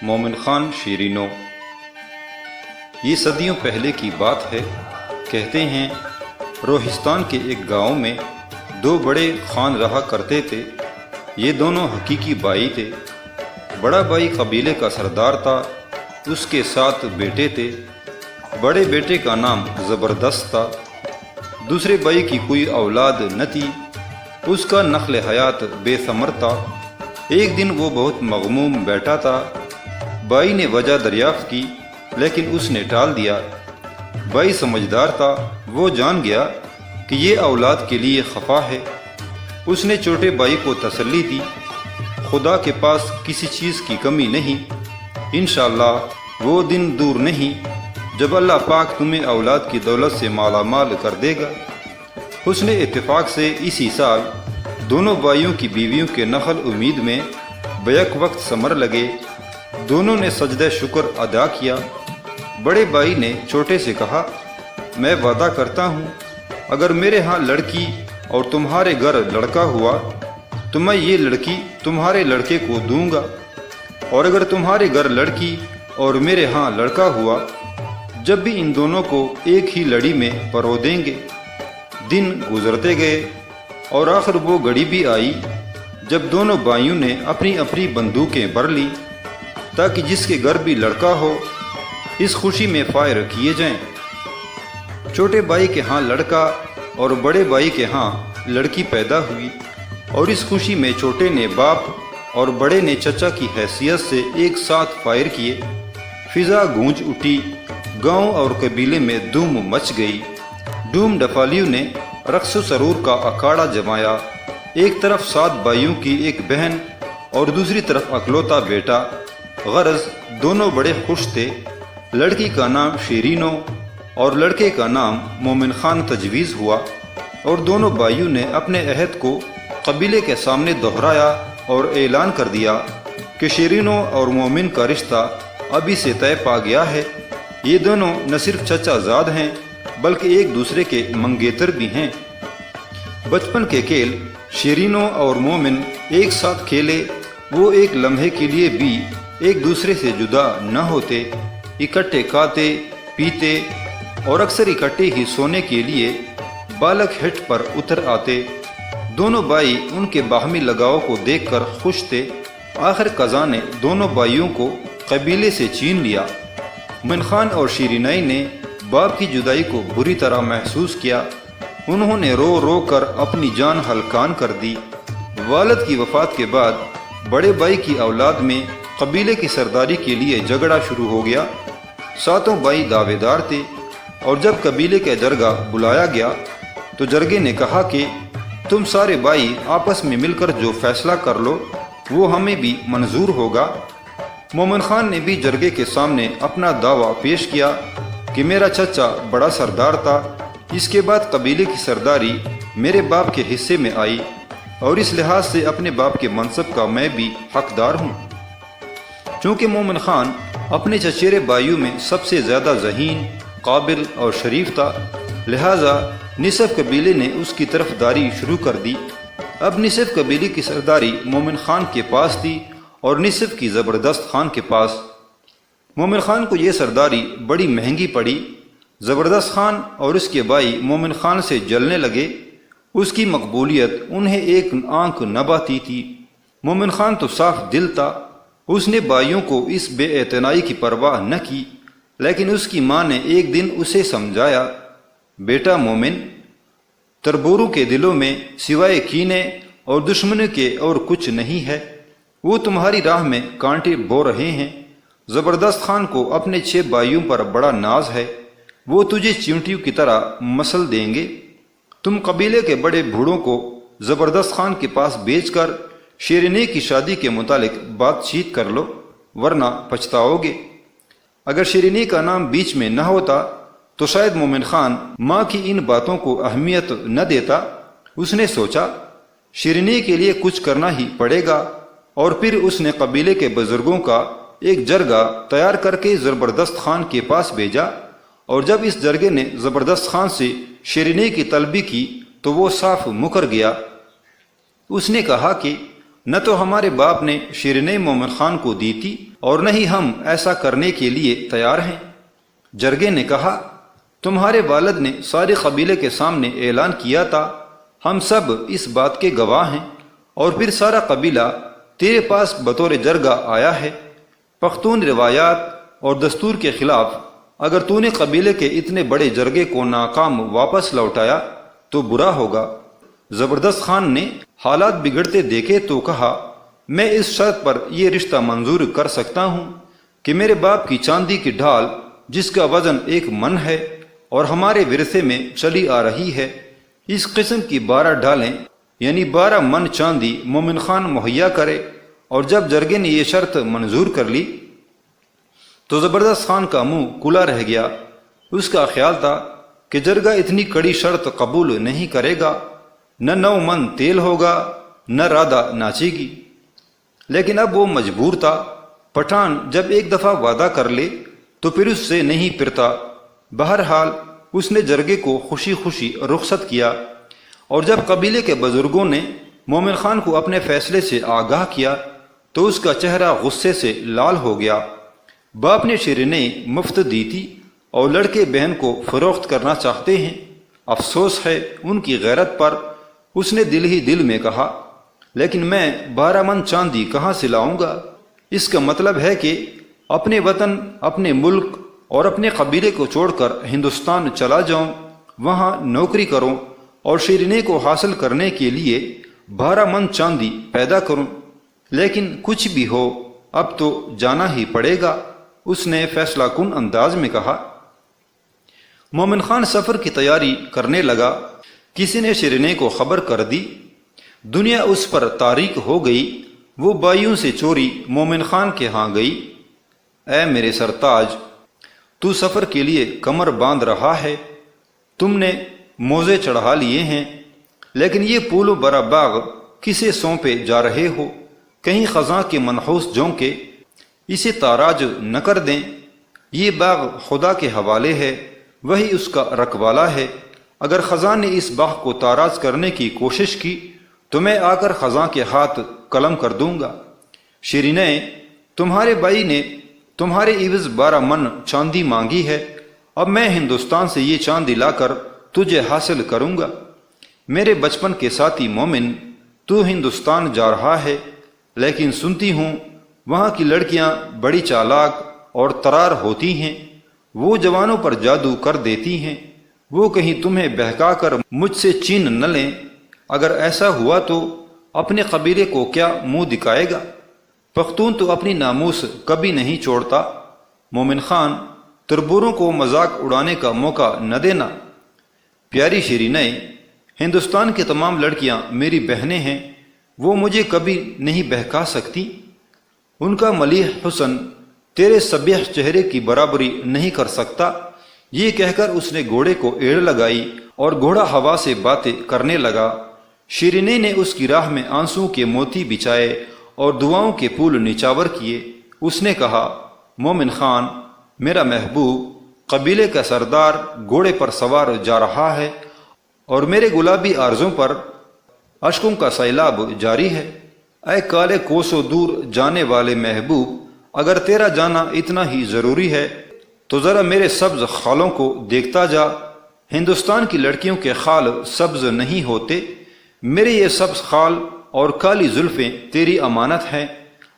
مومن خان شیرینو۔ یہ صدیوں پہلے کی بات ہے۔ کہتے ہیں روہستان کے ایک گاؤں میں دو بڑے خان رہا کرتے تھے۔ یہ دونوں حقیقی بھائی تھے۔ بڑا بھائی قبیلے کا سردار تھا، اس کے 7 بیٹے تھے۔ بڑے بیٹے کا نام زبردست تھا۔ دوسرے بھائی کی کوئی اولاد نہ تھی، اس کا نخل حیات بے ثمر تھا۔ ایک دن وہ بہت مغموم بیٹھا تھا۔ بھائی نے وجہ دریافت کی لیکن اس نے ٹال دیا۔ بھائی سمجھدار تھا، وہ جان گیا کہ یہ اولاد کے لیے خفا ہے۔ اس نے چھوٹے بھائی کو تسلی دی، خدا کے پاس کسی چیز کی کمی نہیں، انشاءاللہ وہ دن دور نہیں جب اللہ پاک تمہیں اولاد کی دولت سے مالا مال کر دے گا۔ حسن اتفاق سے اسی سال دونوں بھائیوں کی بیویوں کے نخل امید میں بیک وقت ثمر لگے۔ دونوں نے سجدہ شکر ادا کیا۔ بڑے بھائی نے چھوٹے سے کہا، میں وعدہ کرتا ہوں اگر میرے ہاں لڑکی اور تمہارے گھر لڑکا ہوا تو میں یہ لڑکی تمہارے لڑکے کو دوں گا، اور اگر تمہارے گھر لڑکی اور میرے ہاں لڑکا ہوا جب بھی ان دونوں کو ایک ہی لڑی میں پرو دیں گے۔ دن گزرتے گئے اور آخر وہ گھڑی بھی آئی جب دونوں بھائیوں نے اپنی اپنی بندوقیں بھر لی تاکہ جس کے گھر بھی لڑکا ہو اس خوشی میں فائر کیے جائیں۔ چھوٹے بھائی کے ہاں لڑکا اور بڑے بھائی کے ہاں لڑکی پیدا ہوئی، اور اس خوشی میں چھوٹے نے باپ اور بڑے نے چچا کی حیثیت سے ایک ساتھ فائر کیے۔ فضا گونج اٹھی، گاؤں اور قبیلے میں دھوم مچ گئی۔ ڈوم ڈپالیوں نے رقص و سرور کا اکھاڑا جمایا۔ ایک طرف 7 بھائیوں کی ایک بہن اور دوسری طرف اکلوتا بیٹا۔ غرض دونوں بڑے خوش تھے۔ لڑکی کا نام شیرینو اور لڑکے کا نام مومن خان تجویز ہوا، اور دونوں بھائیوں نے اپنے عہد کو قبیلے کے سامنے دہرایا اور اعلان کر دیا کہ شیرینو اور مومن کا رشتہ ابھی سے طے پا گیا ہے۔ یہ دونوں نہ صرف چچا زاد ہیں بلکہ ایک دوسرے کے منگیتر بھی ہیں۔ بچپن کے کھیل شیرینو اور مومن ایک ساتھ کھیلے، وہ ایک لمحے کے لیے بھی ایک دوسرے سے جدا نہ ہوتے۔ اکٹھے کھاتے پیتے اور اکثر اکٹھے ہی سونے کے لیے بالک ہٹ پر اتر آتے۔ دونوں بھائی ان کے باہمی لگاؤ کو دیکھ کر خوش تھے۔ آخر قضا نے دونوں بھائیوں کو قبیلے سے چھین لیا۔ مومن خان اور شیرینائی نے باپ کی جدائی کو بری طرح محسوس کیا۔ انہوں نے رو رو کر اپنی جان ہلکان کر دی۔ والد کی وفات کے بعد بڑے بھائی کی اولاد میں قبیلے کی سرداری کے لیے جھگڑا شروع ہو گیا۔ 7 بھائی دعوے دار تھے، اور جب قبیلے کا جرگہ بلایا گیا تو جرگے نے کہا کہ تم سارے بھائی آپس میں مل کر جو فیصلہ کر لو وہ ہمیں بھی منظور ہوگا۔ مومن خان نے بھی جرگے کے سامنے اپنا دعویٰ پیش کیا کہ میرا چچا بڑا سردار تھا، اس کے بعد قبیلے کی سرداری میرے باپ کے حصے میں آئی، اور اس لحاظ سے اپنے باپ کے منصب کا میں بھی حقدار ہوں۔ چونکہ مومن خان اپنے چچیرے بھائیوں میں سب سے زیادہ ذہین، قابل اور شریف تھا، لہٰذا نصف قبیلے نے اس کی طرف داری شروع کر دی۔ اب نصف قبیلے کی سرداری مومن خان کے پاس تھی اور نصف کی زبردست خان کے پاس۔ مومن خان کو یہ سرداری بڑی مہنگی پڑی۔ زبردست خان اور اس کے بھائی مومن خان سے جلنے لگے۔ اس کی مقبولیت انہیں ایک آنکھ نہ بھاتی تھی۔ مومن خان تو صاف دل تھا، اس نے بھائیوں کو اس بے اعتنائی کی پرواہ نہ کی، لیکن اس کی ماں نے ایک دن اسے سمجھایا، بیٹا مومن، تربوروں کے دلوں میں سوائے کینے اور دشمنی کے اور کچھ نہیں ہے، وہ تمہاری راہ میں کانٹے بو رہے ہیں۔ زبردست خان کو اپنے 6 بھائیوں پر بڑا ناز ہے، وہ تجھے چیونٹیوں کی طرح مسل دیں گے۔ تم قبیلے کے بڑے بوڑھوں کو زبردست خان کے پاس بھیج کر شیرینی کی شادی کے متعلق بات چیت کر لو، ورنہ پچھتاؤ گے۔ اگر شیرینی کا نام بیچ میں نہ ہوتا تو شاید مومن خان ماں کی ان باتوں کو اہمیت نہ دیتا۔ اس نے سوچا شیرینی کے لیے کچھ کرنا ہی پڑے گا، اور پھر اس نے قبیلے کے بزرگوں کا ایک جرگہ تیار کر کے زبردست خان کے پاس بھیجا، اور جب اس جرگے نے زبردست خان سے شیرینی کی طلبی کی تو وہ صاف مکر گیا۔ اس نے کہا کہ نہ تو ہمارے باپ نے شیرینی مومن خان کو دی تھی اور نہ ہی ہم ایسا کرنے کے لیے تیار ہیں۔ جرگے نے کہا، تمہارے والد نے سارے قبیلے کے سامنے اعلان کیا تھا، ہم سب اس بات کے گواہ ہیں، اور پھر سارا قبیلہ تیرے پاس بطور جرگہ آیا ہے۔ پختون روایات اور دستور کے خلاف اگر تو نے قبیلے کے اتنے بڑے جرگے کو ناکام واپس لوٹایا تو برا ہوگا۔ زبردست خان نے حالات بگڑتے دیکھے تو کہا، میں اس شرط پر یہ رشتہ منظور کر سکتا ہوں کہ میرے باپ کی چاندی کی ڈھال جس کا وزن 1 من ہے اور ہمارے ورثے میں چلی آ رہی ہے، اس قسم کی 12 ڈھالیں یعنی 12 من چاندی مومن خان مہیا کرے۔ اور جب جرگے نے یہ شرط منظور کر لی تو زبردست خان کا منہ کھلا رہ گیا۔ اس کا خیال تھا کہ جرگہ اتنی کڑی شرط قبول نہیں کرے گا، نہ 9 من تیل ہوگا، نہ رادہ ناچے گی۔ لیکن اب وہ مجبور تھا۔ پٹھان جب ایک دفعہ وعدہ کر لے تو پھر اس سے نہیں پھرتا۔ بہرحال اس نے جرگے کو خوشی خوشی رخصت کیا، اور جب قبیلے کے بزرگوں نے مومن خان کو اپنے فیصلے سے آگاہ کیا تو اس کا چہرہ غصے سے لال ہو گیا۔ باپ نے شیرینیں مفت دی تھی اور لڑکے بہن کو فروخت کرنا چاہتے ہیں، افسوس ہے ان کی غیرت پر۔ اس نے دل ہی دل میں کہا، لیکن میں 12 من چاندی کہاں سے لاؤں گا؟ اس کا مطلب ہے کہ اپنے وطن، اپنے ملک اور اپنے قبیلے کو چھوڑ کر ہندوستان چلا جاؤں، وہاں نوکری کروں اور شیرینیں کو حاصل کرنے کے لیے 12 من چاندی پیدا کروں۔ لیکن کچھ بھی ہو اب تو جانا ہی پڑے گا، اس نے فیصلہ کن انداز میں کہا۔ مومن خان سفر کی تیاری کرنے لگا۔ کسی نے شیرینیں کو خبر کر دی۔ دنیا اس پر تاریک ہو گئی۔ وہ بائیوں سے چوری مومن خان کے ہاں گئی۔ اے میرے سرتاج، تو سفر کے لیے کمر باندھ رہا ہے، تم نے موزے چڑھا لیے ہیں، لیکن یہ پھول و برا باغ کسے سونپے جا رہے ہو؟ کہیں خزاں کے منحوس جونکے اسے تاراج نہ کر دیں۔ یہ باغ خدا کے حوالے ہے، وہی اس کا رکھوالا ہے۔ اگر خزاں نے اس باغ کو تاراج کرنے کی کوشش کی تو میں آ کر خزاں کے ہاتھ قلم کر دوں گا۔ شیرینیں، تمہارے بھائی نے تمہارے عوض 12 من چاندی مانگی ہے، اب میں ہندوستان سے یہ چاندی لا کر تجھے حاصل کروں گا۔ میرے بچپن کے ساتھی مومن، تو ہندوستان جا رہا ہے، لیکن سنتی ہوں وہاں کی لڑکیاں بڑی چالاک اور ترار ہوتی ہیں، وہ جوانوں پر جادو کر دیتی ہیں، وہ کہیں تمہیں بہکا کر مجھ سے چین نہ لیں۔ اگر ایسا ہوا تو اپنے قبیلے کو کیا منہ دکھائے گا؟ پختون تو اپنی ناموس کبھی نہیں چھوڑتا۔ مومن خان، تربوروں کو مذاق اڑانے کا موقع نہ دینا۔ پیاری شیرینیں، ہندوستان کی تمام لڑکیاں میری بہنیں ہیں، وہ مجھے کبھی نہیں بہکا سکتی۔ ان کا ملیح حسن تیرے سبیح چہرے کی برابری نہیں کر سکتا۔ یہ کہہ کر اس نے گھوڑے کو ایڑ لگائی اور گھوڑا ہوا سے باتیں کرنے لگا۔ شیرینیں نے اس کی راہ میں آنسو کے موتی بچھائے اور دعاؤں کے پھول نچاور کیے۔ اس نے کہا، مومن خان، میرا محبوب، قبیلے کا سردار گھوڑے پر سوار جا رہا ہے اور میرے گلابی آرزوں پر اشکوں کا سیلاب جاری ہے۔ اے کالے کوسوں دور جانے والے محبوب، اگر تیرا جانا اتنا ہی ضروری ہے تو ذرا میرے سبز خالوں کو دیکھتا جا۔ ہندوستان کی لڑکیوں کے خال سبز نہیں ہوتے، میرے یہ سبز خال اور کالی زلفیں تیری امانت ہیں۔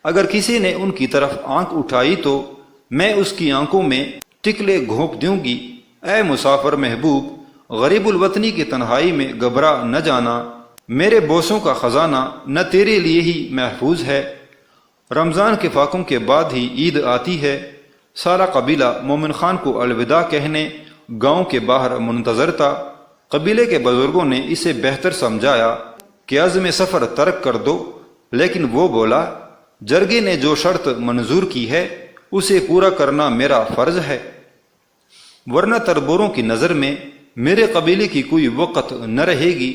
اگر کسی نے ان کی طرف آنکھ اٹھائی تو میں اس کی آنکھوں میں ٹکلے گھونپ دوں گی۔ اے مسافر محبوب، غریب الوطنی کی تنہائی میں گھبرا نہ جانا، میرے بوسوں کا خزانہ نہ تیرے لیے ہی محفوظ ہے۔ رمضان کے فاقوں کے بعد ہی عید آتی ہے۔ سارا قبیلہ مومن خان کو الوداع کہنے گاؤں کے باہر منتظر تھا۔ قبیلے کے بزرگوں نے اسے بہتر سمجھایا کہ عزم سفر ترک کر دو، لیکن وہ بولا، جرگے نے جو شرط منظور کی ہے اسے پورا کرنا میرا فرض ہے، ورنہ تربوروں کی نظر میں میرے قبیلے کی کوئی وقت نہ رہے گی۔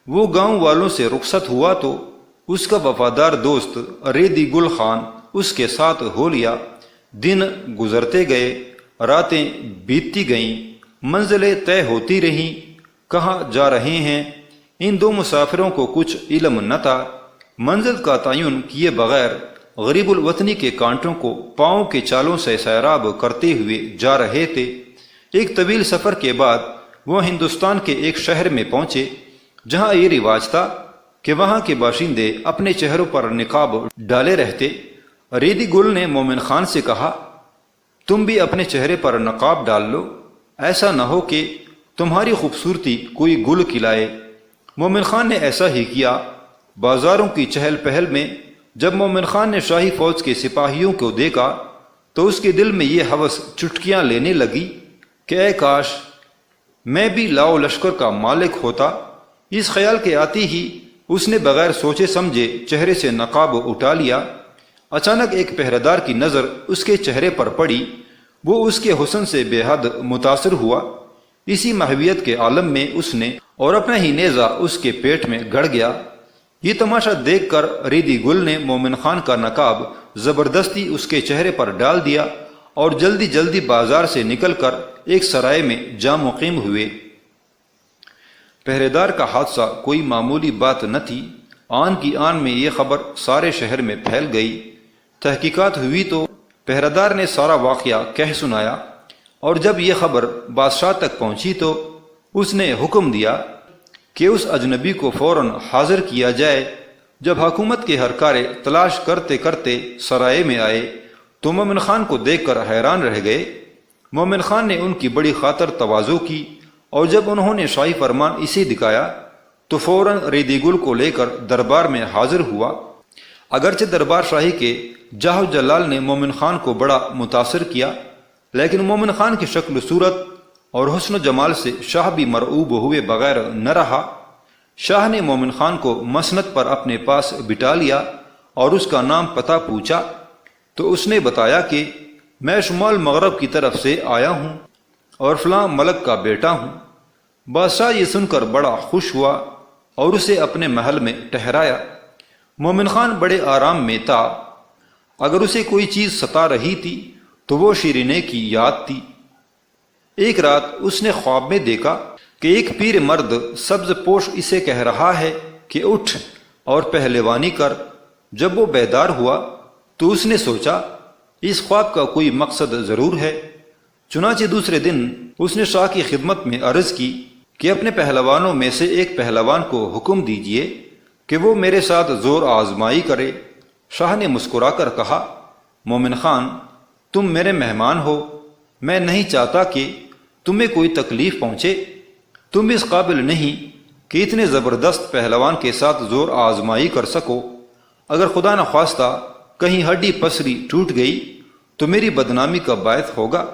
وہ گاؤں والوں سے رخصت ہوا تو اس کا وفادار دوست ریدی گل خان اس کے ساتھ ہو لیا۔ دن گزرتے گئے، راتیں بیتتی گئیں، منزلیں طے ہوتی رہیں۔ کہاں جا رہے ہیں ان دو مسافروں کو کچھ علم نہ تھا۔ منزل کا تعین کیے بغیر غریب الوطنی کے کانٹوں کو پاؤں کے چالوں سے سیراب کرتے ہوئے جا رہے تھے۔ ایک طویل سفر کے بعد وہ ہندوستان کے ایک شہر میں پہنچے جہاں یہ رواج تھا کہ وہاں کے باشندے اپنے چہروں پر نقاب ڈالے رہتے۔ ریدی گل نے مومن خان سے کہا، تم بھی اپنے چہرے پر نقاب ڈال لو، ایسا نہ ہو کہ تمہاری خوبصورتی کوئی گل کھلائے۔ مومن خان نے ایسا ہی کیا۔ بازاروں کی چہل پہل میں جب مومن خان نے شاہی فوج کے سپاہیوں کو دیکھا تو اس کے دل میں یہ ہوس چٹکیاں لینے لگی کہ اے کاش میں بھی لاؤ لشکر کا مالک ہوتا۔ اس خیال کے آتی ہی اس نے بغیر سوچے سمجھے چہرے سے نقاب اٹھا لیا۔ اچانک ایک پہرے دار کی نظر اس کے چہرے پر پڑی۔ وہ اس کے حسن سے بے حد متاثر ہوا۔ اسی محویت کے عالم میں اس نے اور اپنا ہی نیزہ اس کے پیٹ میں گڑ گیا۔ یہ تماشا دیکھ کر ریدی گل نے مومن خان کا نقاب زبردستی اس کے چہرے پر ڈال دیا اور جلدی جلدی بازار سے نکل کر ایک سرائے میں جا مقیم ہوئے۔ پہرے دار کا حادثہ کوئی معمولی بات نہ تھی۔ آن کی آن میں یہ خبر سارے شہر میں پھیل گئی۔ تحقیقات ہوئی تو پہرے دار نے سارا واقعہ کہہ سنایا، اور جب یہ خبر بادشاہ تک پہنچی تو اس نے حکم دیا کہ اس اجنبی کو فوراً حاضر کیا جائے۔ جب حکومت کے ہرکارے تلاش کرتے کرتے سرائے میں آئے تو مومن خان کو دیکھ کر حیران رہ گئے۔ مومن خان نے ان کی بڑی خاطر تواضع کی، اور جب انہوں نے شاہی فرمان اسے دکھایا تو فوراً ریدی گل کو لے کر دربار میں حاضر ہوا۔ اگرچہ دربار شاہی کے جاہ و جلال نے مومن خان کو بڑا متاثر کیا، لیکن مومن خان کی شکل و صورت اور حسن و جمال سے شاہ بھی مرعوب ہوئے بغیر نہ رہا۔ شاہ نے مومن خان کو مسند پر اپنے پاس بٹھا لیا اور اس کا نام پتہ پوچھا تو اس نے بتایا کہ میں شمال مغرب کی طرف سے آیا ہوں اور فلاں ملک کا بیٹا ہوں۔ بادشاہ یہ سن کر بڑا خوش ہوا اور اسے اپنے محل میں ٹھہرایا۔ مومن خان بڑے آرام میں تھا۔ اگر اسے کوئی چیز ستا رہی تھی تو وہ شیرینے کی یاد تھی۔ ایک رات اس نے خواب میں دیکھا کہ ایک پیر مرد سبز پوش اسے کہہ رہا ہے کہ اٹھ اور پہلوانی کر۔ جب وہ بیدار ہوا تو اس نے سوچا اس خواب کا کوئی مقصد ضرور ہے۔ چنانچہ دوسرے دن اس نے شاہ کی خدمت میں عرض کی کہ اپنے پہلوانوں میں سے ایک پہلوان کو حکم دیجیے کہ وہ میرے ساتھ زور آزمائی کرے۔ شاہ نے مسکرا کر کہا، مومن خان تم میرے مہمان ہو، میں نہیں چاہتا کہ تمہیں کوئی تکلیف پہنچے۔ تم اس قابل نہیں کہ اتنے زبردست پہلوان کے ساتھ زور آزمائی کر سکو۔ اگر خدا نخواستہ کہیں ہڈی پسری ٹوٹ گئی تو میری بدنامی کا باعث ہوگا۔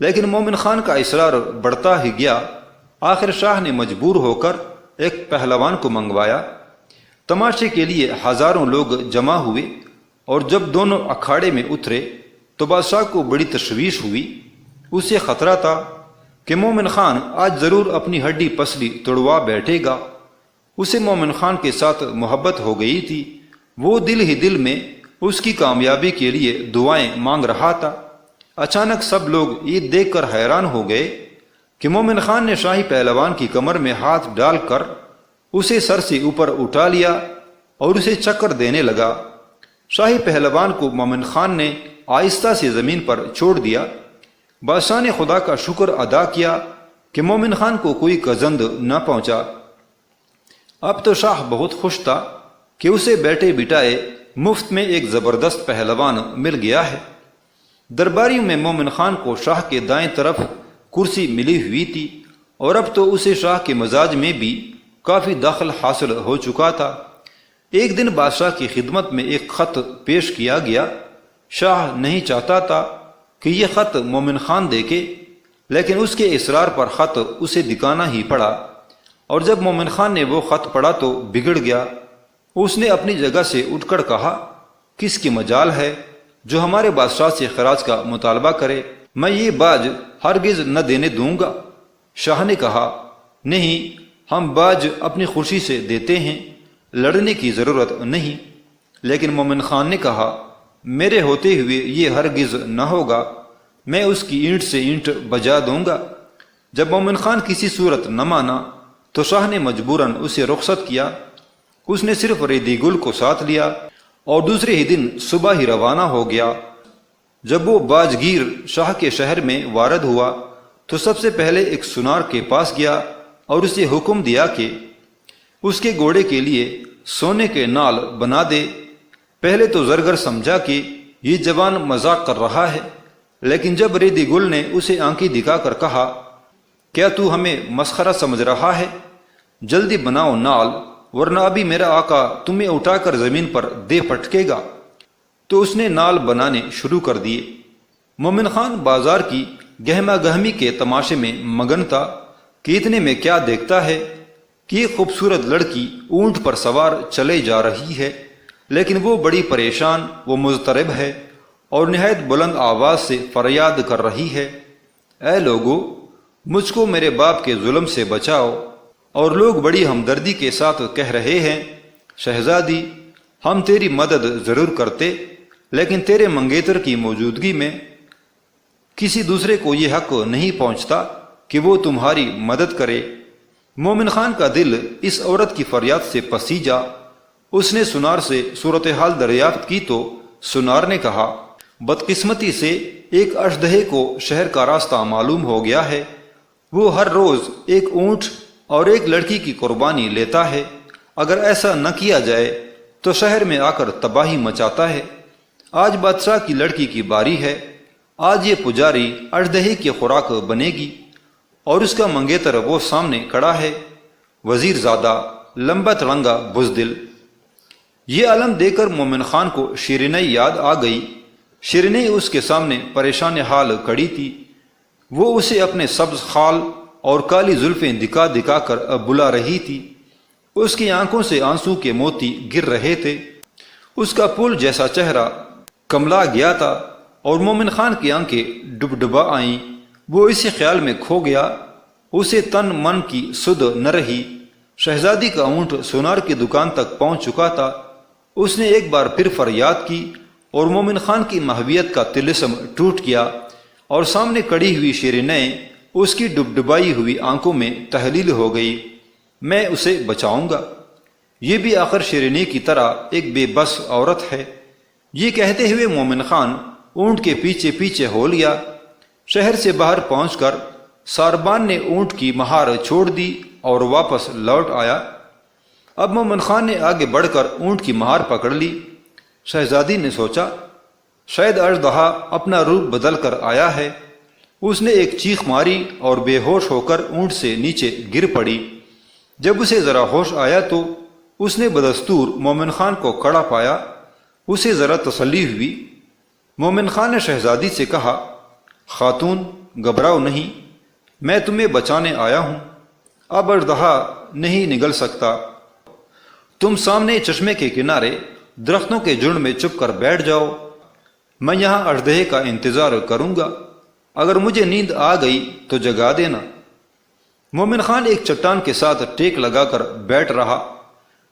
لیکن مومن خان کا اصرار بڑھتا ہی گیا۔ آخر شاہ نے مجبور ہو کر ایک پہلوان کو منگوایا۔ تماشے کے لیے ہزاروں لوگ جمع ہوئے، اور جب دونوں اکھاڑے میں اترے تو بادشاہ کو بڑی تشویش ہوئی۔ اسے خطرہ تھا کہ مومن خان آج ضرور اپنی ہڈی پسلی توڑوا بیٹھے گا۔ اسے مومن خان کے ساتھ محبت ہو گئی تھی۔ وہ دل ہی دل میں اس کی کامیابی کے لیے دعائیں مانگ رہا تھا۔ اچانک سب لوگ یہ دیکھ کر حیران ہو گئے کہ مومن خان نے شاہی پہلوان کی کمر میں ہاتھ ڈال کر اسے سر سے اوپر اٹھا لیا اور اسے چکر دینے لگا۔ شاہی پہلوان کو مومن خان نے آہستہ سے زمین پر چھوڑ دیا۔ بادشاہ نے خدا کا شکر ادا کیا کہ مومن خان کو کوئی گزند نہ پہنچا۔ اب تو شاہ بہت خوش تھا کہ اسے بیٹھے بٹھائے مفت میں ایک زبردست پہلوان مل گیا ہے۔ درباریوں میں مومن خان کو شاہ کے دائیں طرف کرسی ملی ہوئی تھی، اور اب تو اسے شاہ کے مزاج میں بھی کافی دخل حاصل ہو چکا تھا۔ ایک دن بادشاہ کی خدمت میں ایک خط پیش کیا گیا۔ شاہ نہیں چاہتا تھا کہ یہ خط مومن خان دیکھے، لیکن اس کے اصرار پر خط اسے دکھانا ہی پڑا، اور جب مومن خان نے وہ خط پڑھا تو بگڑ گیا۔ اس نے اپنی جگہ سے اٹھ کر کہا، کس کی مجال ہے جو ہمارے بادشاہ سے خراج کا مطالبہ کرے؟ میں یہ باج ہرگز نہ دینے دوں گا۔ شاہ نے کہا، نہیں، ہم باج اپنی خوشی سے دیتے ہیں، لڑنے کی ضرورت نہیں۔ لیکن مومن خان نے کہا، میرے ہوتے ہوئے یہ ہرگز نہ ہوگا، میں اس کی اینٹ سے اینٹ بجا دوں گا۔ جب مومن خان کسی صورت نہ مانا تو شاہ نے مجبوراً اسے رخصت کیا۔ اس نے صرف ریدی گل کو ساتھ لیا اور دوسرے ہی دن صبح ہی روانہ ہو گیا۔ جب وہ باجگیر شاہ کے شہر میں وارد ہوا تو سب سے پہلے ایک سنار کے پاس گیا اور اسے حکم دیا کہ اس کے گھوڑے کے لیے سونے کے نال بنا دے۔ پہلے تو زرگر سمجھا کہ یہ جوان مذاق کر رہا ہے، لیکن جب ریدی گل نے اسے آنکھیں دکھا کر کہا کیا تو ہمیں مسخرہ سمجھ رہا ہے؟ جلدی بناؤ نال، ورنہ ابھی میرا آقا تمہیں اٹھا کر زمین پر دے پٹکے گا۔ تو اس نے نال بنانے شروع کر دیے۔ مومن خان بازار کی گہما گہمی کے تماشے میں مگن تھا کہ اتنے میں کیا دیکھتا ہے کہ ایک خوبصورت لڑکی اونٹ پر سوار چلے جا رہی ہے، لیکن وہ بڑی پریشان و مضطرب ہے اور نہایت بلند آواز سے فریاد کر رہی ہے، اے لوگو، مجھ کو میرے باپ کے ظلم سے بچاؤ۔ اور لوگ بڑی ہمدردی کے ساتھ کہہ رہے ہیں، شہزادی، ہم تیری مدد ضرور کرتے، لیکن تیرے منگیتر کی موجودگی میں کسی دوسرے کو یہ حق نہیں پہنچتا کہ وہ تمہاری مدد کرے۔ مومن خان کا دل اس عورت کی فریاد سے پسیجا۔ اس نے سنار سے صورتحال دریافت کی تو سنار نے کہا، بدقسمتی سے ایک اژدہے کو شہر کا راستہ معلوم ہو گیا ہے۔ وہ ہر روز ایک اونٹ اور ایک لڑکی کی قربانی لیتا ہے۔ اگر ایسا نہ کیا جائے تو شہر میں آ کر تباہی مچاتا ہے۔ آج بادشاہ کی لڑکی کی باری ہے، آج یہ پجاری اژدہے کی خوراک بنے گی اور اس کا منگیتر وہ سامنے کھڑا ہے، وزیر زادہ، لمبا تڑنگا بزدل۔ یہ علم دے کر مومن خان کو شیرینئی یاد آ گئی۔ شیرینئی اس کے سامنے پریشان حال کھڑی تھی۔ وہ اسے اپنے سبز خال اور کالی زلفیں دکھا دکھا کر بلا رہی تھی۔ اس کی آنکھوں سے آنسو کے موتی گر رہے تھے۔ اس کا پھول جیسا چہرہ کملا گیا تھا اور مومن خان کی آنکھیں ڈبڈبا آئیں۔ وہ اسی خیال میں کھو گیا، اسے تن من کی سدھ نہ رہی۔ شہزادی کا اونٹ سونار کی دکان تک پہنچ چکا تھا۔ اس نے ایک بار پھر فریاد کی اور مومن خان کی محویت کا طلسم ٹوٹ گیا اور سامنے کڑی ہوئی شیرینیں اس کی ڈبڈبائی ہوئی آنکھوں میں تحلیل ہو گئی، میں اسے بچاؤں گا۔ یہ بھی آخر شیرینی کی طرح ایک بے بس عورت ہے۔ یہ کہتے ہوئے مومن خان اونٹ کے پیچھے پیچھے ہو لیا۔ شہر سے باہر پہنچ کر ساربان نے اونٹ کی مہار چھوڑ دی اور واپس لوٹ آیا۔ اب مومن خان نے آگے بڑھ کر اونٹ کی مہار پکڑ لی۔ شہزادی نے سوچا شاید اژدہا اپنا روپ بدل کر آیا ہے۔ اس نے ایک چیخ ماری اور بے ہوش ہو کر اونٹ سے نیچے گر پڑی۔ جب اسے ذرا ہوش آیا تو اس نے بدستور مومن خان کو کھڑا پایا۔ اسے ذرا تسلی ہوئی۔ مومن خان نے شہزادی سے کہا، خاتون، گھبراؤ نہیں، میں تمہیں بچانے آیا ہوں۔ اب اژدہا نہیں نگل سکتا۔ تم سامنے چشمے کے کنارے درختوں کے جھنڈ میں چھپ کر بیٹھ جاؤ، میں یہاں اژدہے کا انتظار کروں گا۔ اگر مجھے نیند آ گئی تو جگا دینا۔ مومن خان ایک چٹان کے ساتھ ٹیک لگا کر بیٹھ رہا۔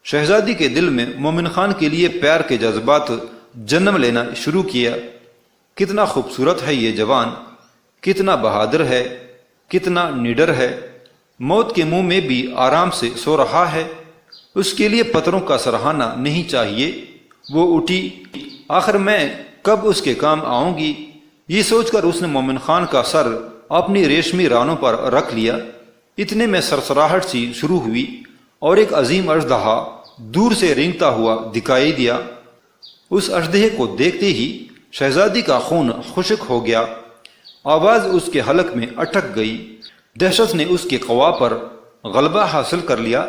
شہزادی کے دل میں مومن خان کے لیے پیار کے جذبات جنم لینا شروع کیا۔ کتنا خوبصورت ہے یہ جوان، کتنا بہادر ہے، کتنا نڈر ہے، موت کے منہ میں بھی آرام سے سو رہا ہے۔ اس کے لیے پتھروں کا سرہانا نہیں چاہیے۔ وہ اٹھی، آخر میں کب اس کے کام آؤں گی؟ یہ سوچ کر اس نے مومن خان کا سر اپنی ریشمی رانوں پر رکھ لیا۔ اتنے میں سرسراہٹ سی شروع ہوئی اور ایک عظیم اژدہا دور سے رینگتا ہوا دکھائی دیا۔ اس اژدہے کو دیکھتے ہی شہزادی کا خون خشک ہو گیا۔ آواز اس کے حلق میں اٹک گئی۔ دہشت نے اس کے قوا پر غلبہ حاصل کر لیا۔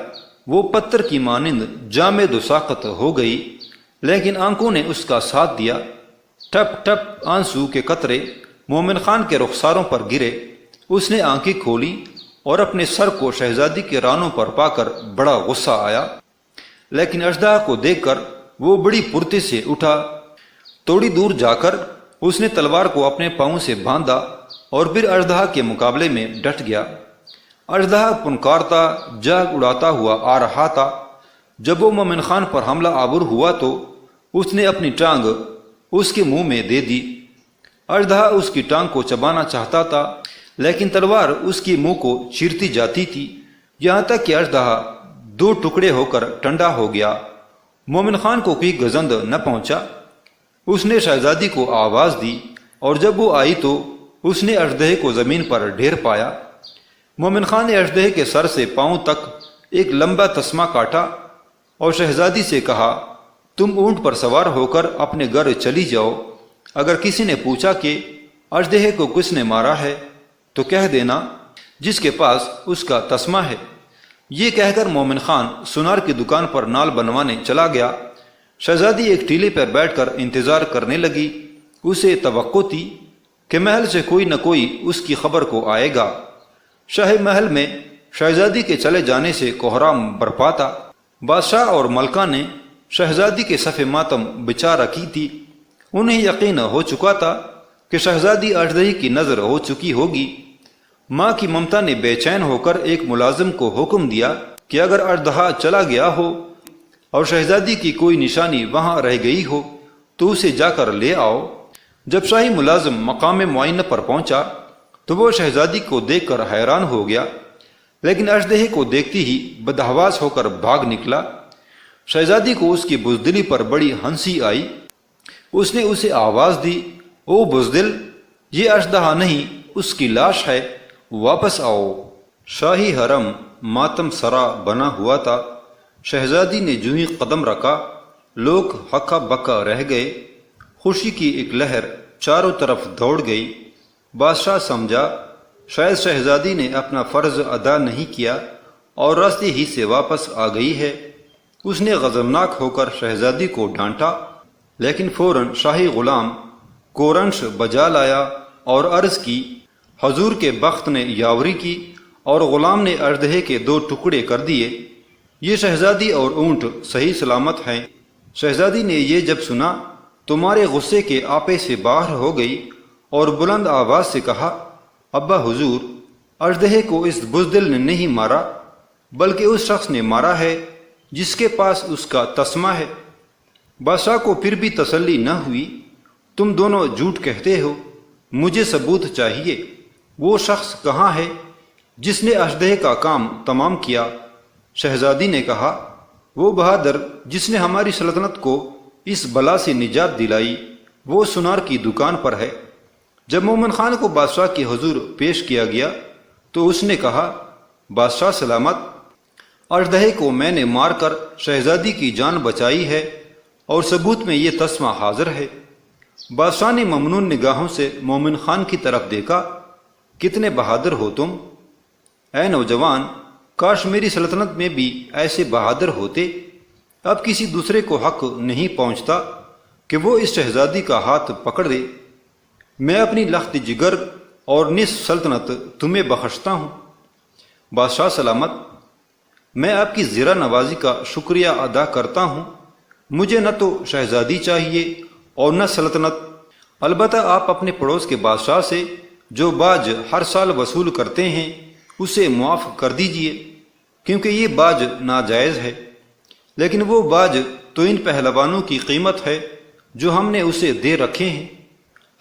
وہ پتھر کی مانند جامد و ساخت ہو گئی، لیکن آنکھوں نے اس کا ساتھ دیا۔ ٹپ ٹپ آنسو کے قطرے مومن خان کے رخساروں پر گرے۔ اس نے آنکھیں کھولی اور اپنے سر کو شہزادی کے رانوں پر پا کر بڑا غصہ آیا، لیکن اژدہا کو دیکھ کر وہ بڑی پھرتی سے اٹھا۔ تھوڑی دور جا کر اس نے تلوار کو اپنے پاؤں سے باندھا اور پھر اژدہا کے مقابلے میں ڈٹ گیا۔ اژدہا پنکارتا جاگ اڑاتا ہوا آ رہا تھا۔ جب وہ مومن خان پر حملہ آور ہوا تو اس نے اپنی ٹانگ اس کے منہ میں دے دی۔ اژدہا اس کی ٹانگ کو چبانا چاہتا تھا، لیکن تلوار اس کے منہ کو چیرتی جاتی تھی، یہاں تک کہ اژدہا دو ٹکڑے ہو کر ٹنڈا ہو گیا مومن خان کو کوئی گزند نہ پہنچا۔ اس نے شہزادی کو آواز دی اور جب وہ آئی تو اس نے اژدہے کو زمین پر ڈھیر پایا۔ مومن خان نے اژدہے کے سر سے پاؤں تک ایک لمبا تسمہ کاٹا اور شہزادی سے کہا، تم اونٹ پر سوار ہو کر اپنے گھر چلی جاؤ۔ اگر کسی نے پوچھا کہ اژدہے کو کس نے مارا ہے تو کہہ دینا جس کے پاس اس کا تسمہ ہے۔ یہ کہہ کر مومن خان سونار کی دکان پر نال بنوانے چلا گیا۔ شہزادی ایک ٹیلے پر بیٹھ کر انتظار کرنے لگی۔ اسے توقع تھی کہ محل سے کوئی نہ کوئی اس کی خبر کو آئے گا۔ شاہی محل میں شہزادی کے چلے جانے سے کوہرام برپا تھا۔ بادشاہ اور ملکہ نے شہزادی کے صف ماتم بچا رکھی تھی۔ انہیں یقین ہو چکا تھا کہ شہزادی اژدہے کی نظر ہو چکی ہوگی۔ ماں کی ممتا نے بے چین ہو کر ایک ملازم کو حکم دیا کہ اگر اژدہا چلا گیا ہو اور شہزادی کی کوئی نشانی وہاں رہ گئی ہو تو اسے جا کر لے آؤ۔ جب شاہی ملازم مقام معینہ پر پہنچا تو وہ شہزادی کو دیکھ کر حیران ہو گیا، لیکن اژدہے کو دیکھتی ہی بدحواس ہو کر بھاگ نکلا۔ شہزادی کو اس کی بزدلی پر بڑی ہنسی آئی۔ اس نے اسے آواز دی، او بزدل، یہ اژدہا نہیں، اس کی لاش ہے، واپس آؤ۔ شاہی حرم ماتم سرا بنا ہوا تھا۔ شہزادی نے جو ہی قدم رکھا لوگ ہکا بکا رہ گئے۔ خوشی کی ایک لہر چاروں طرف دوڑ گئی۔ بادشاہ سمجھا شاید شہزادی نے اپنا فرض ادا نہیں کیا اور راستے ہی سے واپس آ گئی ہے۔ اس نے غضبناک ہو کر شہزادی کو ڈانٹا، لیکن فوراً شاہی غلام کورنش بجا لایا اور عرض کی، حضور کے بخت نے یاوری کی اور غلام نے اژدہے کے 2 ٹکڑے کر دیے۔ یہ شہزادی اور اونٹ صحیح سلامت ہیں۔ شہزادی نے یہ جب سنا تو مارے غصے کے آپے سے باہر ہو گئی اور بلند آواز سے کہا، ابا حضور، اژدہے کو اس بزدل نے نہیں مارا بلکہ اس شخص نے مارا ہے جس کے پاس اس کا تسمہ ہے۔ بادشاہ کو پھر بھی تسلی نہ ہوئی۔ تم دونوں جھوٹ کہتے ہو، مجھے ثبوت چاہیے۔ وہ شخص کہاں ہے جس نے اژدہے کا کام تمام کیا؟ شہزادی نے کہا، وہ بہادر جس نے ہماری سلطنت کو اس بلا سے نجات دلائی، وہ سونار کی دکان پر ہے۔ جب مومن خان کو بادشاہ کے حضور پیش کیا گیا تو اس نے کہا، بادشاہ سلامت، اژدہے کو میں نے مار کر شہزادی کی جان بچائی ہے اور ثبوت میں یہ تسمہ حاضر ہے۔ بادشاہ نے ممنون نگاہوں سے مومن خان کی طرف دیکھا، کتنے بہادر ہو تم! اے نوجوان، کاش میری سلطنت میں بھی ایسے بہادر ہوتے۔ اب کسی دوسرے کو حق نہیں پہنچتا کہ وہ اس شہزادی کا ہاتھ پکڑ دے۔ میں اپنی لخت جگر اور نصف سلطنت تمہیں بخشتا ہوں۔ بادشاہ سلامت، میں آپ کی زیرہ نوازی کا شکریہ ادا کرتا ہوں۔ مجھے نہ تو شہزادی چاہیے اور نہ سلطنت، البتہ آپ اپنے پڑوس کے بادشاہ سے جو باج ہر سال وصول کرتے ہیں اسے معاف کر دیجئے، کیونکہ یہ باج ناجائز ہے۔ لیکن وہ باج تو ان پہلوانوں کی قیمت ہے جو ہم نے اسے دے رکھے ہیں۔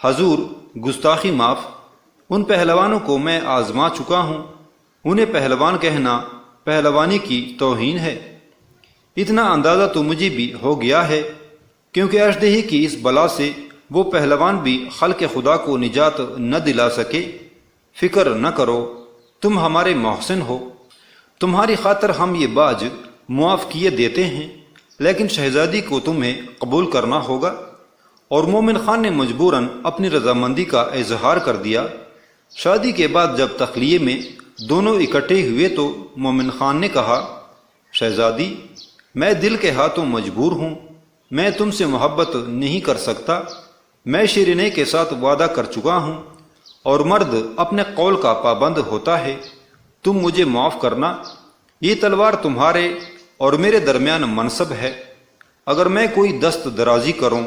حضور، گستاخی معاف، ان پہلوانوں کو میں آزما چکا ہوں، انہیں پہلوان کہنا پہلوانی کی توہین ہے۔ اتنا اندازہ تو مجھے بھی ہو گیا ہے، کیونکہ اژدہے کی اس بلا سے وہ پہلوان بھی خلق خدا کو نجات نہ دلا سکے۔ فکر نہ کرو، تم ہمارے محسن ہو، تمہاری خاطر ہم یہ باج معاف کیے دیتے ہیں، لیکن شہزادی کو تمہیں قبول کرنا ہوگا۔ اور مومن خان نے مجبوراً اپنی رضامندی کا اظہار کر دیا۔ شادی کے بعد جب تخلیے میں دونوں اکٹھے ہوئے تو مومن خان نے کہا، شہزادی، میں دل کے ہاتھوں مجبور ہوں، میں تم سے محبت نہیں کر سکتا۔ میں شیرینی کے ساتھ وعدہ کر چکا ہوں اور مرد اپنے قول کا پابند ہوتا ہے۔ تم مجھے معاف کرنا، یہ تلوار تمہارے اور میرے درمیان منصب ہے۔ اگر میں کوئی دست درازی کروں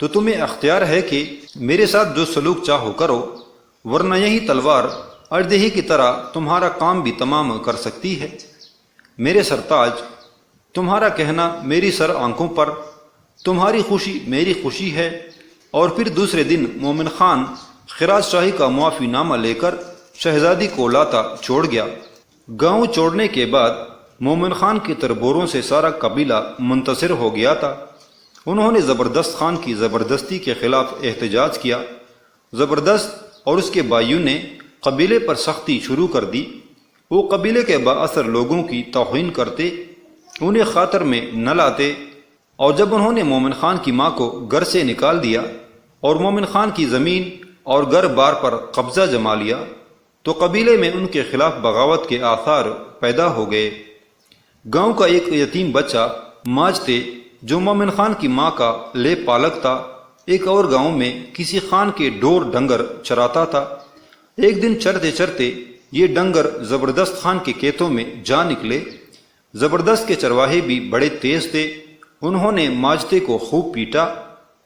تو تمہیں اختیار ہے کہ میرے ساتھ جو سلوک چاہو کرو، ورنہ یہی تلوار اژدہے کی طرح تمہارا کام بھی تمام کر سکتی ہے۔ میرے سرتاج، تمہارا کہنا میری سر آنکھوں پر، تمہاری خوشی میری خوشی ہے۔ اور پھر دوسرے دن مومن خان خراج شاہی کا معافی نامہ لے کر شہزادی کو لاتا چھوڑ گیا۔ گاؤں چھوڑنے کے بعد مومن خان کے تربوروں سے سارا قبیلہ منتصر ہو گیا تھا۔ انہوں نے زبردست خان کی زبردستی کے خلاف احتجاج کیا۔ زبردست اور اس کے بھائیوں نے قبیلے پر سختی شروع کر دی۔ وہ قبیلے کے بااثر لوگوں کی توہین کرتے، انہیں خاطر میں نہ لاتے، اور جب انہوں نے مومن خان کی ماں کو گھر سے نکال دیا اور مومن خان کی زمین اور گھر بار پر قبضہ جما لیا تو قبیلے میں ان کے خلاف بغاوت کے آثار پیدا ہو گئے۔ گاؤں کا ایک یتیم بچہ ماجتے جو مومن خان کی ماں کا لے پالک تھا، ایک اور گاؤں میں کسی خان کے ڈور ڈنگر چراتا تھا۔ ایک دن چرتے چرتے یہ ڈنگر زبردست خان کے کھیتوں میں جا نکلے۔ زبردست کے چرواہے بھی بڑے تیز تھے، انہوں نے ماجتے کو خوب پیٹا،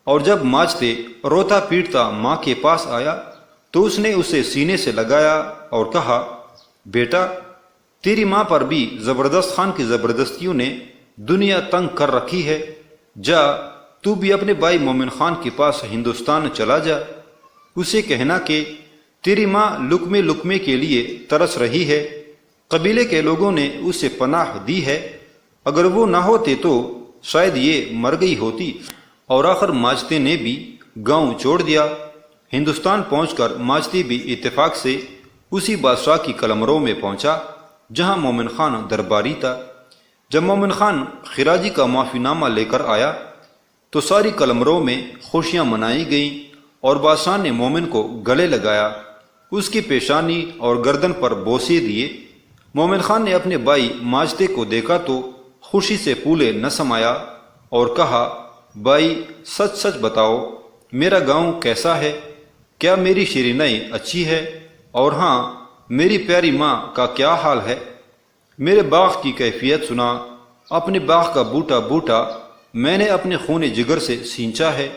اور جب ماجتے روتا پیٹتا ماں کے پاس آیا تو اس نے اسے سینے سے لگایا اور کہا، بیٹا تیری ماں پر بھی زبردست خان کی زبردستیوں نے دنیا تنگ کر رکھی ہے، جا تو بھی اپنے بھائی مومن خان کے پاس ہندوستان چلا جا، اسے کہنا کہ تیری ماں لقمے لقمے کے لیے ترس رہی ہے، قبیلے کے لوگوں نے اسے پناہ دی ہے، اگر وہ نہ ہوتے تو شاید یہ مر گئی ہوتی۔ اور آخر ماجتے نے بھی گاؤں چھوڑ دیا۔ ہندوستان پہنچ کر ماجتے بھی اتفاق سے اسی بادشاہ کی قلمرو میں پہنچا جہاں مومن خان درباری تھا۔ جب مومن خان خراجی کا معافی نامہ لے کر آیا تو ساری قلمرو میں خوشیاں منائی گئیں اور بادشاہ نے مومن کو گلے لگایا، اس کی پیشانی اور گردن پر بوسے دیے۔ مومن خان نے اپنے بھائی ماجتے کو دیکھا تو خوشی سے پھولے نہ سمایا اور کہا، بھائی سچ سچ بتاؤ میرا گاؤں کیسا ہے؟ کیا میری شیرینئی اچھی ہے؟ اور ہاں، میری پیاری ماں کا کیا حال ہے؟ میرے باغ کی کیفیت سنا، اپنے باغ کا بوٹا بوٹا میں نے اپنے خون جگر سے سینچا ہے۔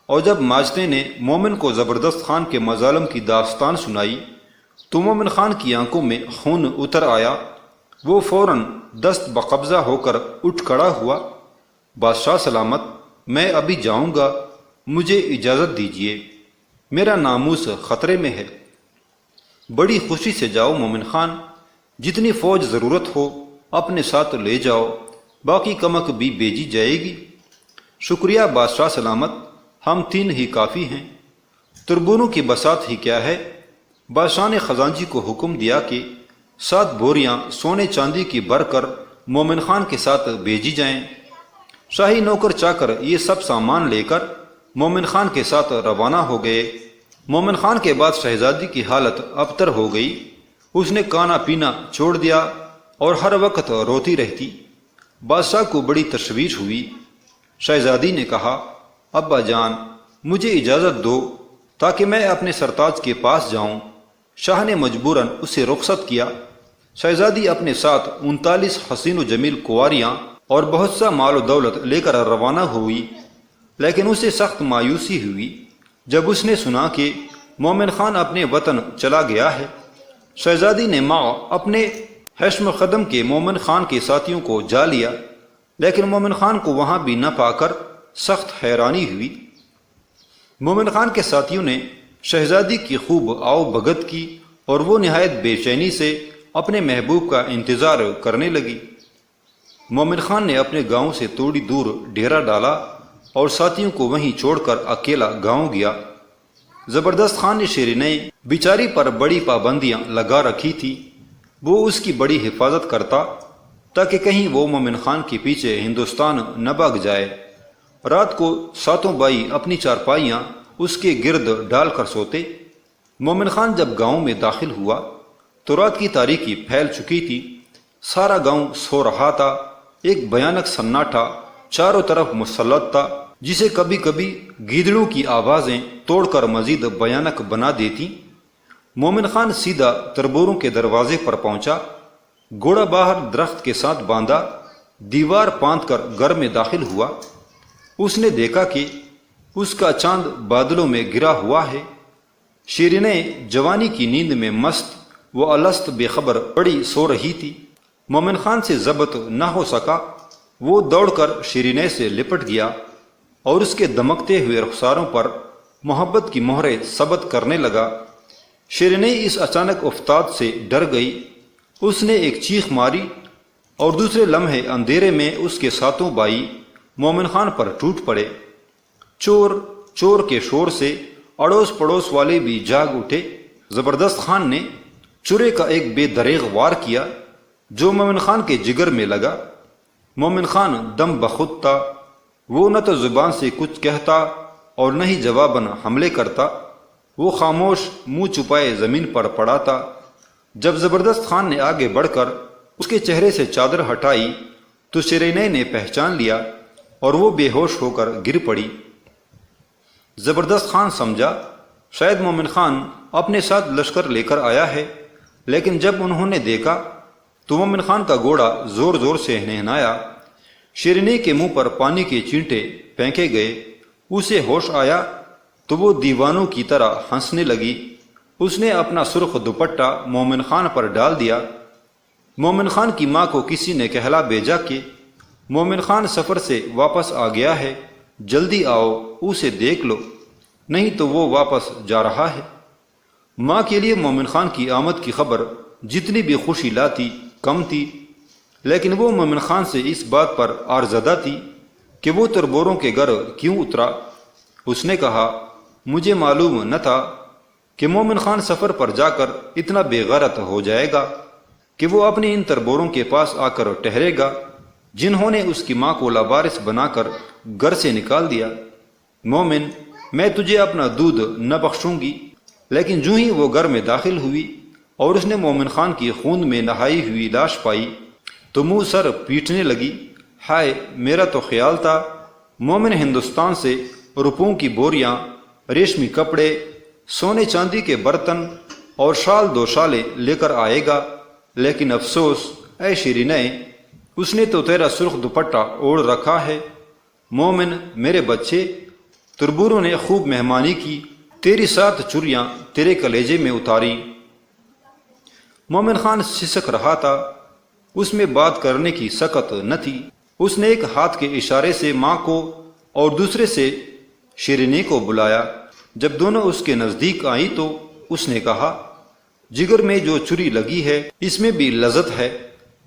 اور جب ماجتے نے مومن کو زبردست خان کے مظالم کی داستان سنائی تو مومن خان کی آنکھوں میں خون اتر آیا، وہ فوراً دست بقبضہ ہو کر اٹھ کھڑا ہوا۔ بادشاہ سلامت، میں ابھی جاؤں گا، مجھے اجازت دیجیے، میرا ناموس خطرے میں ہے۔ بڑی خوشی سے جاؤ مومن خان، جتنی فوج ضرورت ہو اپنے ساتھ لے جاؤ، باقی کمک بھی بھیجی جائے گی۔ شکریہ بادشاہ سلامت، ہم 3 ہی کافی ہیں۔ تربونوں کی بساط ہی کیا ہے؟ بادشاہ نے خزانچی کو حکم دیا کہ 7 بوریاں سونے چاندی کی بھر کر مومن خان کے ساتھ بھیجی جائیں۔ شاہی نوکر چاکر یہ سب سامان لے کر مومن خان کے ساتھ روانہ ہو گئے۔ مومن خان کے بعد شہزادی کی حالت ابتر ہو گئی، اس نے کھانا پینا چھوڑ دیا اور ہر وقت روتی رہتی۔ بادشاہ کو بڑی تشویش ہوئی۔ شہزادی نے کہا، ابا جان مجھے اجازت دو تاکہ میں اپنے سرتاج کے پاس جاؤں۔ شاہ نے مجبوراً اسے رخصت کیا۔ شہزادی اپنے ساتھ 39 حسین و جمیل کنواریاں اور بہت سا مال و دولت لے کر روانہ ہوئی، لیکن اسے سخت مایوسی ہوئی جب اس نے سنا کہ مومن خان اپنے وطن چلا گیا ہے۔ شہزادی نے ماں اپنے حشم قدم کے مومن خان کے ساتھیوں کو جا لیا، لیکن مومن خان کو وہاں بھی نہ پا کر سخت حیرانی ہوئی۔ مومن خان کے ساتھیوں نے شہزادی کی خوب آؤ بھگت کی اور وہ نہایت بے چینی سے اپنے محبوب کا انتظار کرنے لگی۔ مومن خان نے اپنے گاؤں سے تھوڑی دور ڈیرا ڈالا اور ساتھیوں کو وہیں چھوڑ کر اکیلا گاؤں گیا۔ زبردست خان نے شیرینئی بیچاری پر بڑی پابندیاں لگا رکھی تھی، وہ اس کی بڑی حفاظت کرتا تاکہ کہیں وہ مومن خان کے پیچھے ہندوستان نہ بھاگ جائے۔ رات کو 7 بھائی اپنی چارپائیاں اس کے گرد ڈال کر سوتے۔ مومن خان جب گاؤں میں داخل ہوا تو رات کی تاریکی پھیل چکی تھی، سارا گاؤں سو رہا تھا، ایک بھیانک سناٹا چاروں طرف مسلط تھا جسے کبھی کبھی گیدڑوں کی آوازیں توڑ کر مزید بھیانک بنا دیتی۔ مومن خان سیدھا تربوروں کے دروازے پر پہنچا، گھوڑا باہر درخت کے ساتھ باندھا، دیوار باندھ کر گھر میں داخل ہوا۔ اس نے دیکھا کہ اس کا چاند بادلوں میں گرا ہوا ہے۔ شیرینیں جوانی کی نیند میں مست وہ الست بے خبر پڑی سو رہی تھی۔ مومن خان سے ضبط نہ ہو سکا، وہ دوڑ کر شیرینیں سے لپٹ گیا اور اس کے دمکتے ہوئے رخساروں پر محبت کی مہریں ثبت کرنے لگا۔ شیرینیں اس اچانک افتاد سے ڈر گئی، اس نے ایک چیخ ماری اور دوسرے لمحے اندھیرے میں اس کے ساتوں بھائی مومن خان پر ٹوٹ پڑے۔ چور چور کے شور سے اڑوس پڑوس والے بھی جاگ اٹھے۔ زبردست خان نے چورے کا ایک بے دریغ وار کیا جو مومن خان کے جگر میں لگا۔ مومن خان دم بخود تھا، وہ نہ تو زبان سے کچھ کہتا اور نہ ہی جواباً حملے کرتا، وہ خاموش منہ چھپائے زمین پر پڑا تھا۔ جب زبردست خان نے آگے بڑھ کر اس کے چہرے سے چادر ہٹائی تو شیرینئی نے پہچان لیا اور وہ بے ہوش ہو کر گر پڑی۔ زبردست خان سمجھا شاید مومن خان اپنے ساتھ لشکر لے کر آیا ہے، لیکن جب انہوں نے دیکھا تو مومن خان کا گھوڑا زور زور سے نہنایا، شیرینئی کے منہ پر پانی کے چینٹے پھینکے گئے۔ اسے ہوش آیا تو وہ دیوانوں کی طرح ہنسنے لگی۔ اس نے اپنا سرخ دوپٹہ مومن خان پر ڈال دیا۔ مومن خان کی ماں کو کسی نے کہلا بھیجا کہ مومن خان سفر سے واپس آ گیا ہے، جلدی آؤ اسے دیکھ لو، نہیں تو وہ واپس جا رہا ہے۔ ماں کے لیے مومن خان کی آمد کی خبر جتنی بھی خوشی لاتی کم تھی، لیکن وہ مومن خان سے اس بات پر آرزدہ تھی کہ وہ تربوروں کے گھر کیوں اترا۔ اس نے کہا مجھے معلوم نہ تھا کہ مومن خان سفر پر جا کر اتنا بے غیرت ہو جائے گا کہ وہ اپنی ان تربوروں کے پاس آ کر ٹھہرے گا جنہوں نے اس کی ماں کو لاوارث بنا کر گھر سے نکال دیا۔ مومن، میں تجھے اپنا دودھ نہ بخشوں گی۔ لیکن جو ہی وہ گھر میں داخل ہوئی اور اس نے مومن خان کی خون میں نہائی ہوئی لاش پائی تو منہ سر پیٹنے لگی۔ ہائے، میرا تو خیال تھا مومن ہندوستان سے روپوں کی بوریاں، ریشمی کپڑے، سونے چاندی کے برتن اور شال دو شالیں لے کر آئے گا، لیکن افسوس اے شیرینئی، اس نے تو تیرا سرخ دوپٹہ اوڑھ رکھا ہے۔ مومن میرے بچے، تربوروں نے خوب مہمانی کی، تیری 7 چوریاں تیرے کلیجے میں اتاری۔ مومن خان سسک رہا تھا، اس میں بات کرنے کی سکت نہ تھی۔ اس نے ایک ہاتھ کے اشارے سے ماں کو اور دوسرے سے شیرینئی کو بلایا۔ جب دونوں اس کے نزدیک آئیں تو اس نے کہا جگر میں جو چری لگی ہے اس میں بھی لذت ہے۔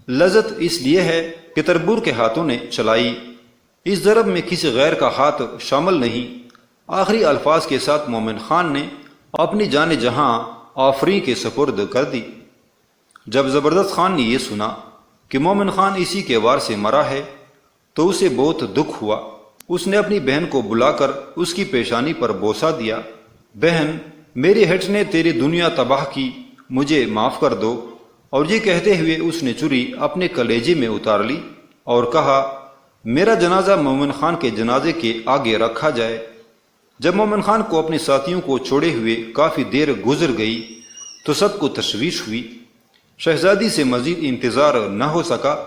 لذت اس لیے ہے کہ تربور کے ہاتھوں نے چلائی، اس ضرب میں کسی غیر کا ہاتھ شامل نہیں۔ آخری الفاظ کے ساتھ مومن خان نے اپنی جان جہاں آفریں کے سپرد کر دی۔ جب زبردست خان نے یہ سنا کہ مومن خان اسی کے وار سے مرا ہے تو اسے بہت دکھ ہوا۔ اس نے اپنی بہن کو بلا کر اس کی پیشانی پر بوسہ دیا۔ بہن، میری ہٹ نے تیری دنیا تباہ کی، مجھے معاف کر دو۔ اور یہ کہتے ہوئے اس نے چری اپنے کلیجے میں اتار لی اور کہا میرا جنازہ مومن خان کے جنازے کے آگے رکھا جائے۔ جب مومن خان کو اپنے ساتھیوں کو چھوڑے ہوئے کافی دیر گزر گئی تو سب کو تشویش ہوئی۔ شہزادی سے مزید انتظار نہ ہو سکا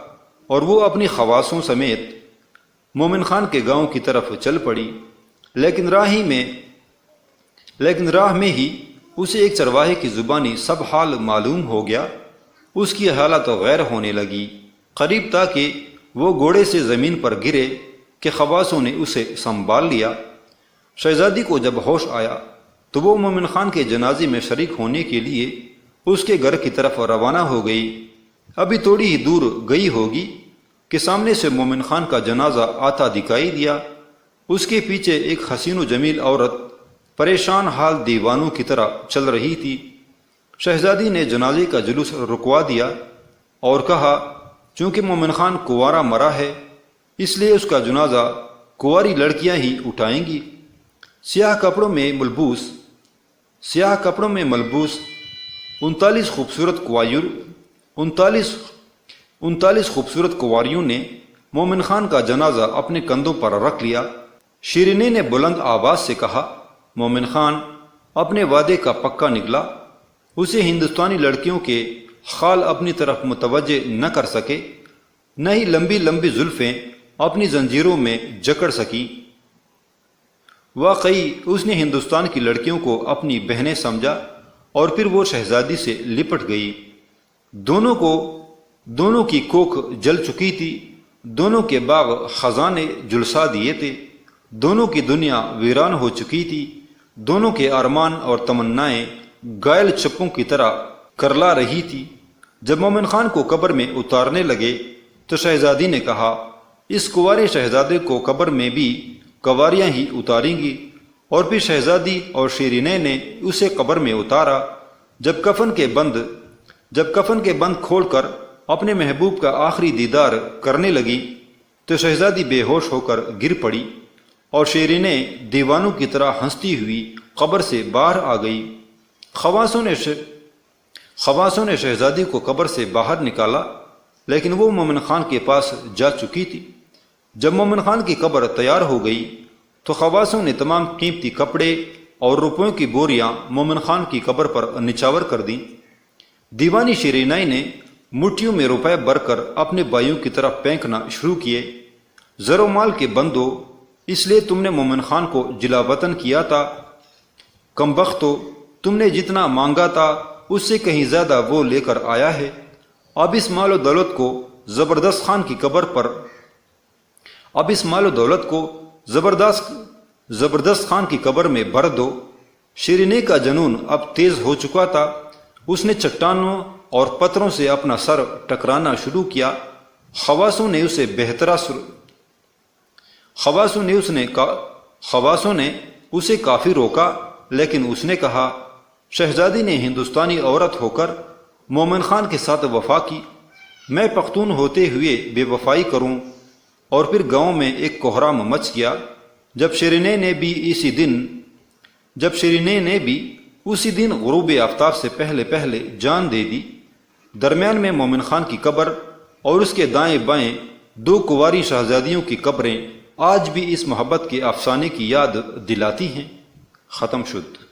اور وہ اپنی خواصوں سمیت مومن خان کے گاؤں کی طرف چل پڑی۔ لیکن راہ میں ہی اسے ایک چرواہے کی زبانی سب حال معلوم ہو گیا۔ اس کی حالت غیر ہونے لگی۔ قریب تھا کہ وہ گھوڑے سے زمین پر گرے کہ خواصوں نے اسے سنبھال لیا۔ شہزادی کو جب ہوش آیا تو وہ مومن خان کے جنازے میں شریک ہونے کے لیے اس کے گھر کی طرف روانہ ہو گئی۔ ابھی تھوڑی ہی دور گئی ہوگی کہ سامنے سے مومن خان کا جنازہ آتا دکھائی دیا۔ اس کے پیچھے ایک حسین و جمیل عورت پریشان حال دیوانوں کی طرح چل رہی تھی۔ شہزادی نے جنازے کا جلوس رکوا دیا اور کہا چونکہ مومن خان کنوارا مرا ہے اس لیے اس کا جنازہ کنواری لڑکیاں ہی اٹھائیں گی۔ سیاہ کپڑوں میں ملبوس 39 خوبصورت کنواریوں نے مومن خان کا جنازہ اپنے کندھوں پر رکھ لیا۔ شیرینئی نے بلند آواز سے کہا مومن خان اپنے وعدے کا پکا نکلا۔ اسے ہندوستانی لڑکیوں کے خال اپنی طرف متوجہ نہ کر سکے، نہ ہی لمبی لمبی زلفیں اپنی زنجیروں میں جکڑ سکی۔ واقعی اس نے ہندوستان کی لڑکیوں کو اپنی بہنیں سمجھا اور پھر وہ شہزادی سے لپٹ گئی۔ دونوں کی کوکھ جل چکی تھی، دونوں کے باغ خزانے جلسا دیے تھے، دونوں کی دنیا ویران ہو چکی تھی، دونوں کے ارمان اور تمنائیں گائل چپوں کی طرح کرلا رہی تھی۔ جب مومن خان کو قبر میں اتارنے لگے تو شہزادی نے کہا اس کنوارے شہزادے کو قبر میں بھی کنواریاں ہی اتاریں گی، اور پھر شہزادی اور شیرینہ نے اسے قبر میں اتارا۔ جب کفن کے بند کھول کر اپنے محبوب کا آخری دیدار کرنے لگی تو شہزادی بے ہوش ہو کر گر پڑی، اور شیرینہ دیوانوں کی طرح ہنستی ہوئی قبر سے باہر آ گئی۔ خواصوں نے شہزادی کو قبر سے باہر نکالا، لیکن وہ مومن خان کے پاس جا چکی تھی۔ جب مومن خان کی قبر تیار ہو گئی تو خواصوں نے تمام قیمتی کپڑے اور روپوں کی بوریاں مومن خان کی قبر پر نچاور کر دیں۔ دیوانی شیرینہ نے مٹھیوں میں روپے بھر کر اپنے بھائیوں کی طرف پھینکنا شروع کیے۔ زر و مال کے بندو، اس لیے تم نے مومن خان کو جلا وطن کیا تھا۔ کم بختو، تم نے جتنا مانگا تھا اس سے کہیں زیادہ وہ لے کر آیا ہے۔ اب اس مال و دولت کو زبردست خان کی قبر میں بھر دو۔ شیرینہ کا جنون اب تیز ہو چکا تھا۔ اس نے چٹانوں اور پتھروں سے اپنا سر ٹکرانا شروع کیا۔ خواصوں نے اسے کافی روکا، لیکن اس نے کہا شہزادی نے ہندوستانی عورت ہو کر مومن خان کے ساتھ وفا کی، میں پختون ہوتے ہوئے بے وفائی کروں؟ اور پھر گاؤں میں ایک کوہرام مچ گیا۔ جب شیرینہ نے بھی اسی دن غروب آفتاب سے پہلے جان دے دی۔ درمیان میں مومن خان کی قبر اور اس کے دائیں بائیں دو کنواری شہزادیوں کی قبریں آج بھی اس محبت کے افسانے کی یاد دلاتی ہیں۔ ختم شد۔